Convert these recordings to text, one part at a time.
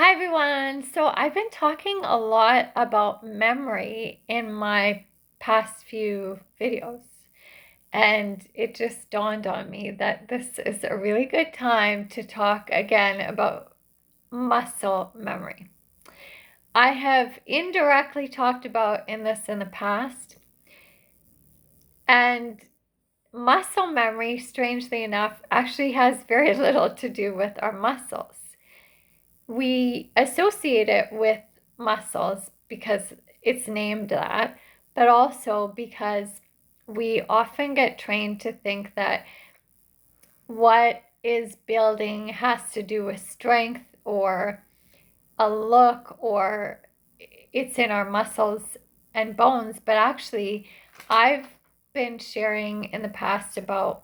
Hi everyone. So I've been talking a lot about memory in my past few videos, and it just dawned on me that this is a really good time to talk again about muscle memory. I have indirectly talked about this in the past, and muscle memory, strangely enough, actually has very little to do with our muscles. We associate it with muscles because it's named that, but also because we often get trained to think that what is building has to do with strength or a look or it's in our muscles and bones. But actually, I've been sharing in the past about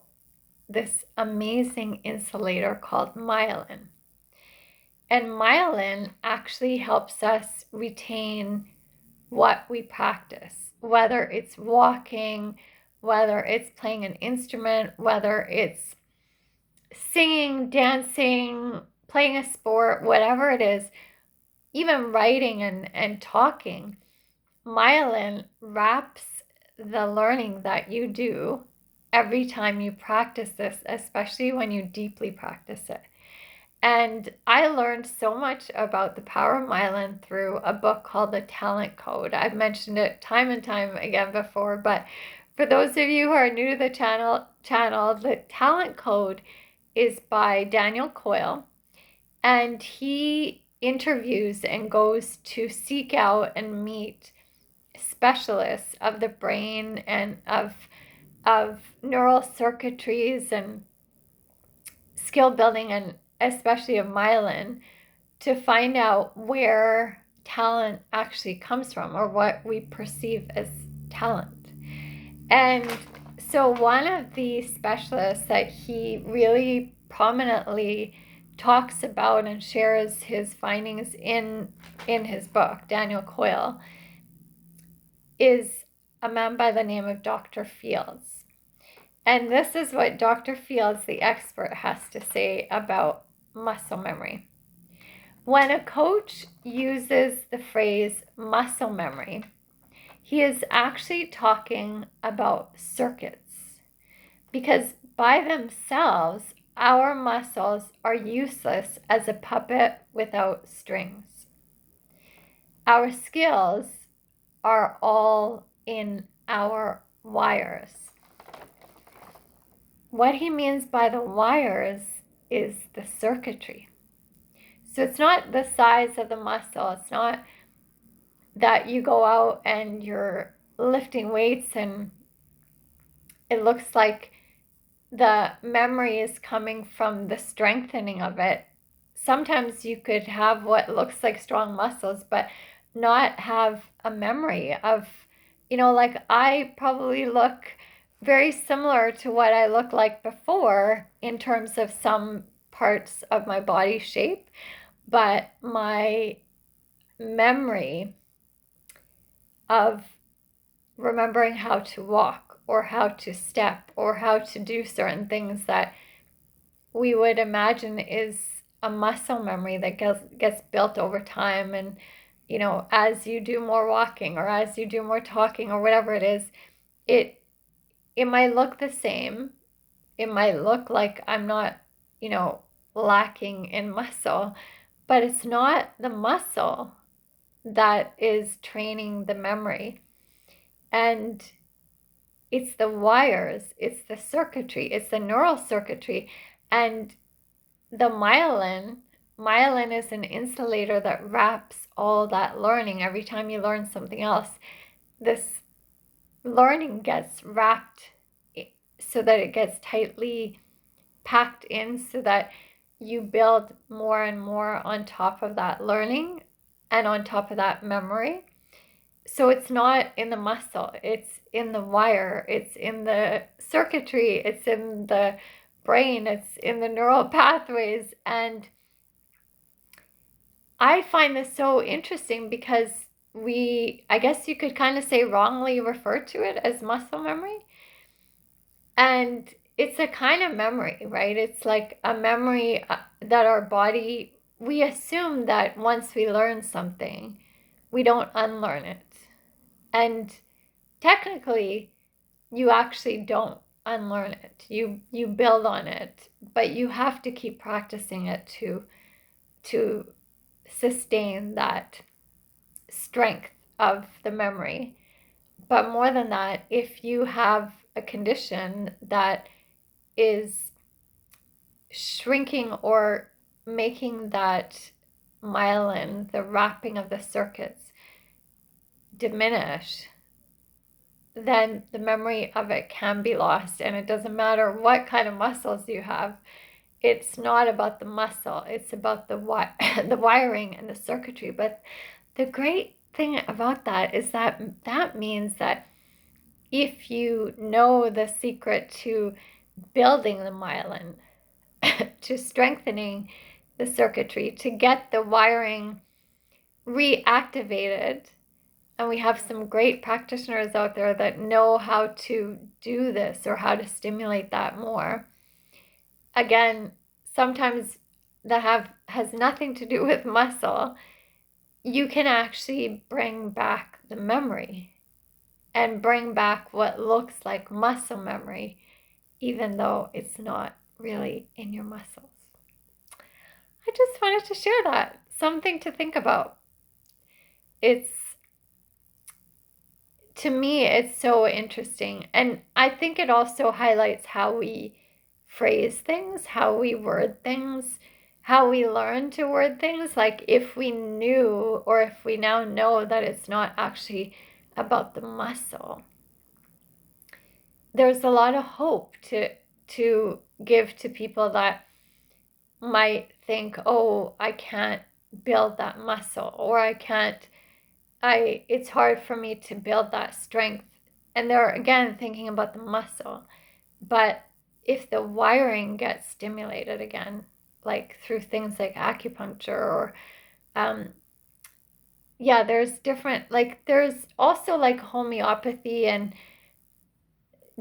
this amazing insulator called myelin. And myelin actually helps us retain what we practice, whether it's walking, whether it's playing an instrument, whether it's singing, dancing, playing a sport, whatever it is, even writing and talking. Myelin wraps the learning that you do every time you practice this, especially when you deeply practice it. And I learned so much about the power of myelin through a book called The Talent Code. I've mentioned it time and time again before, but for those of you who are new to the channel, The Talent Code is by Daniel Coyle, and he interviews and goes to seek out and meet specialists of the brain and of neural circuitries and skill building, and especially of myelin, to find out where talent actually comes from or what we perceive as talent. And so one of the specialists that he really prominently talks about and shares his findings in his book, Daniel Coyle, is a man by the name of Dr. Fields. And this is what Dr. Fields, the expert, has to say about muscle memory. When a coach uses the phrase muscle memory, he is actually talking about circuits, because by themselves, our muscles are useless as a puppet without strings. Our skills are all in our wires. What he means by the wires is the circuitry. So it's not the size of the muscle. It's not that you go out and you're lifting weights and it looks like the memory is coming from the strengthening of it. Sometimes you could have what looks like strong muscles, but not have a memory of, like I probably look very similar to what I looked like before in terms of some parts of my body shape, but my memory of remembering how to walk or how to step or how to do certain things that we would imagine is a muscle memory that gets built over time. And as you do more walking or as you do more talking or whatever it is, it might look the same. It might look like I'm not lacking in muscle, but it's not the muscle that is training the memory. And it's the wires, it's the circuitry, it's the neural circuitry. And the myelin is an insulator that wraps all that learning. Every time you learn something else, this learning gets wrapped so that it gets tightly packed in, so that you build more and more on top of that learning and on top of that memory. So it's not in the muscle, it's in the wire, it's in the circuitry, it's in the brain, it's in the neural pathways. And I find this so interesting because I guess you could kind of say, wrongly refer to it as muscle memory. And it's a kind of memory, right? It's like a memory that our body we assume that once we learn something, we don't unlearn it. And technically, you actually don't unlearn it. You build on it, but you have to keep practicing it to sustain that strength of the memory. But more than that, if you have a condition that is shrinking or making that myelin, the wrapping of the circuits, diminish, then the memory of it can be lost. And it doesn't matter what kind of muscles you have. It's not about the muscle. It's about the the wiring and the circuitry. But the great thing about that is that that means that if you know the secret to building the myelin, to strengthening the circuitry, to get the wiring reactivated, and we have some great practitioners out there that know how to do this or how to stimulate that more. Again, sometimes that has nothing to do with muscle. You can actually bring back the memory and bring back what looks like muscle memory, even though it's not really in your muscles. I just wanted to share that. Something to think about. It's, to me, it's so interesting. And I think it also highlights how we phrase things, how we word things, how we learn to word things. Like if we knew, or if we now know that it's not actually about the muscle, there's a lot of hope to give to people that might think, oh, I can't build that muscle, or it's hard for me to build that strength. And they're again thinking about the muscle. But if the wiring gets stimulated again, like through things like acupuncture or yeah, there's different, like there's also like homeopathy and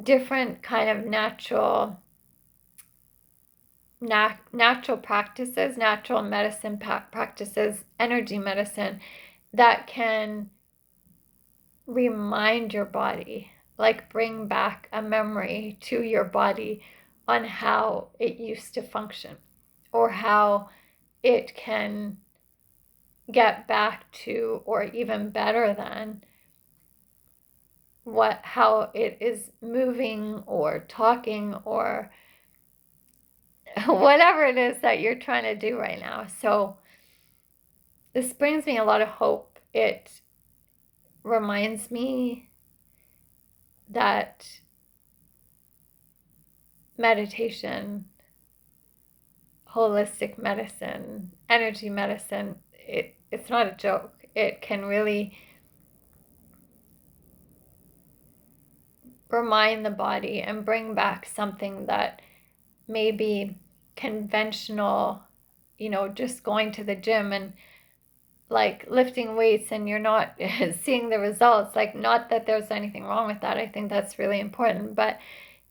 different kind of natural practices, natural medicine practices, energy medicine that can remind your body, like bring back a memory to your body on how it used to function or how it can get back to, or even better than, how it is moving or talking or whatever it is that you're trying to do right now. So this brings me a lot of hope. It reminds me that meditation, holistic medicine, energy medicine, it's not a joke. It can really remind the body and bring back something that maybe conventional, just going to the gym and like lifting weights and you're not seeing the results. Like, not that there's anything wrong with that. I think that's really important. But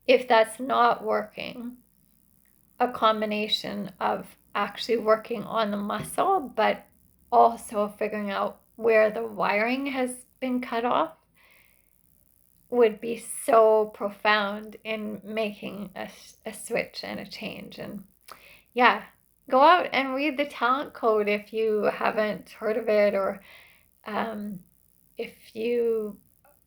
if that's not working, a combination of actually working on the muscle, but also figuring out where the wiring has been cut off would be so profound in making a switch and a change. And yeah, go out and read the talent code if you haven't heard of it, or if you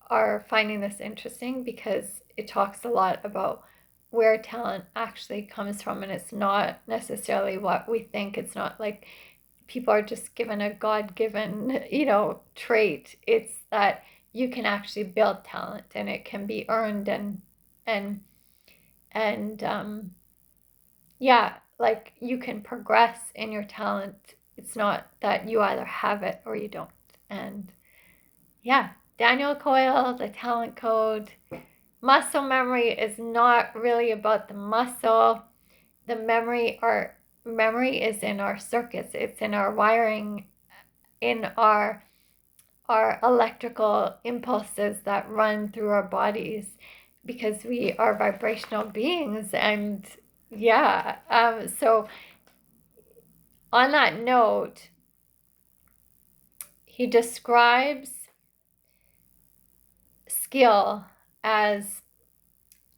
are finding this interesting, because it talks a lot about where talent actually comes from, and it's not necessarily what we think. It's not like people are just given a God-given, trait. It's that you can actually build talent and it can be earned and yeah, like you can progress in your talent. It's not that you either have it or you don't. And yeah, Daniel Coyle, the talent code. Muscle memory is not really about the muscle. The memory is in our circuits. It's in our wiring, in our electrical impulses that run through our bodies, because we are vibrational beings. And yeah, so on that note, he describes skill as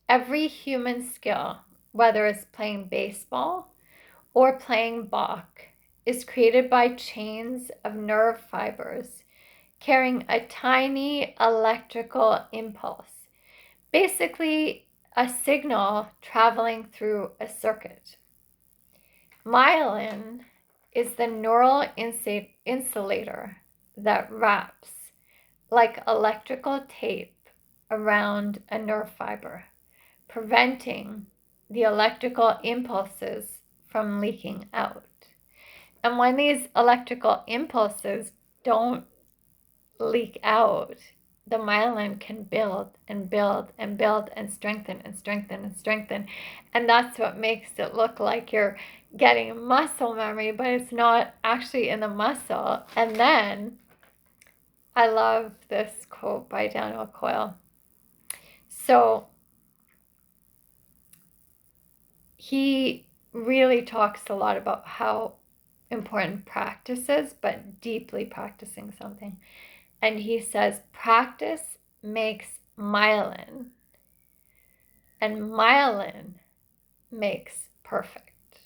every human skill, whether it's playing baseball or playing Bach, is created by chains of nerve fibers carrying a tiny electrical impulse, basically a signal traveling through a circuit. Myelin is the neural insulator that wraps like electrical tape around a nerve fiber, preventing the electrical impulses from leaking out. And when these electrical impulses don't leak out, the myelin can build and build and build and strengthen and strengthen and strengthen. And that's what makes it look like you're getting muscle memory, but it's not actually in the muscle. And then I love this quote by Daniel Coyle. So he really talks a lot about how important practice is, but deeply practicing something. And he says, practice makes myelin, and myelin makes perfect.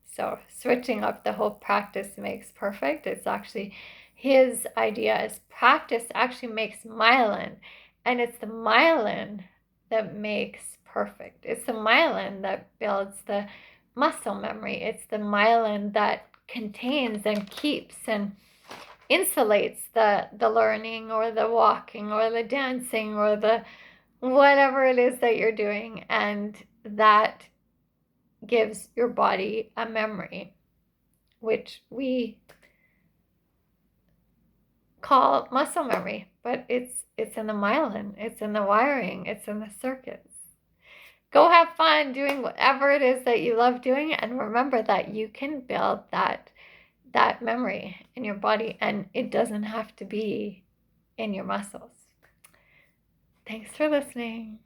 So switching up the whole practice makes perfect. It's actually his idea is practice actually makes myelin, and it's the myelin that makes perfect. It's the myelin that builds the muscle memory. It's the myelin that contains and keeps and insulates the learning or the walking or the dancing or the whatever it is that you're doing, and that gives your body a memory, which we call muscle memory, but it's in the myelin, it's in the wiring, it's in the circuits. Go have fun doing whatever it is that you love doing, and remember that you can build that memory in your body, and it doesn't have to be in your muscles. Thanks for listening.